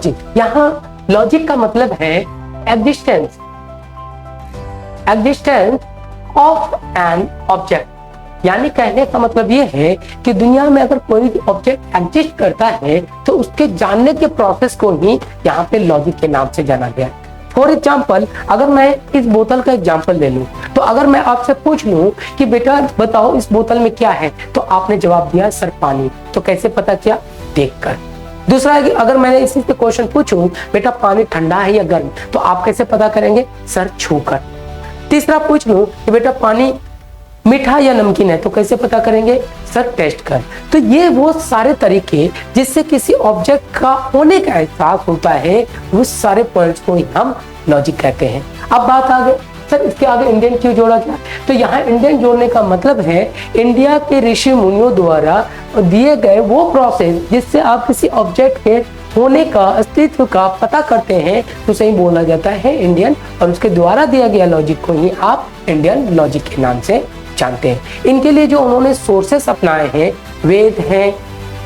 Logic. यहाँ logic का मतलब है एग्जिस्टेंस ऑफ एन ऑब्जेक्ट। यानी कहने का मतलब ये है कि दुनिया में अगर कोई भी ऑब्जेक्ट एग्जिस्ट करता है तो उसके जानने के प्रोसेस को ही यहाँ पे लॉजिक के नाम से जाना गया। फॉर एग्जाम्पल, अगर मैं इस बोतल का एग्जाम्पल ले लूं, तो अगर मैं आपसे पूछ लूं कि बेटा बताओ इस बोतल में क्या है, तो आपने जवाब दिया सर पानी। तो कैसे पता किया? देखकर। दूसरा, अगर मैंने इसी से क्वेश्चन पूछूं बेटा पानी ठंडा है या गर्म, तो आप कैसे पता करेंगे? सर छूकर। तीसरा पूछ लूं कि बेटा पानी मीठा या नमकीन है, तो कैसे पता करेंगे? सर टेस्ट कर। तो ये वो सारे तरीके जिससे किसी ऑब्जेक्ट का होने का एहसास होता है, उस सारे पॉइंट्स को ही हम लॉजिक कहते हैं। अब बात आ गई सर इसके आगे इंडियन क्यों जोड़ा गया? तो यहाँ इंडियन जोड़ने का मतलब है इंडिया के ऋषि मुनियों द्वारा दिए गए वो प्रोसेस जिससे आप किसी ऑब्जेक्ट के होने का, अस्तित्व का पता करते हैं, तो सही बोला जाता है इंडियन, और उसके द्वारा दिया गया लॉजिक को ही आप इंडियन लॉजिक के नाम से जानते हैं। इनके लिए जो उन्होंने सोर्सेस अपनाए हैं, वेद हैं,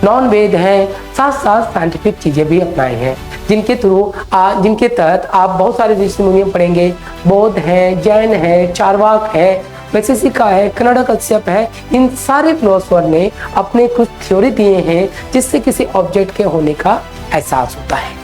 नॉन वेद हैं, साथ साथ साइंटिफिक चीजें भी अपनाई हैं, जिनके तहत आप बहुत सारे ऋषि मुनि पढ़ेंगे। बौद्ध है, जैन है, चारवाक है, वैशेषिका है, कन्नड़ कश्यप है। इन सारे फिलोसोफर ने अपने कुछ थ्योरी दिए हैं जिससे किसी ऑब्जेक्ट के होने का एहसास होता है।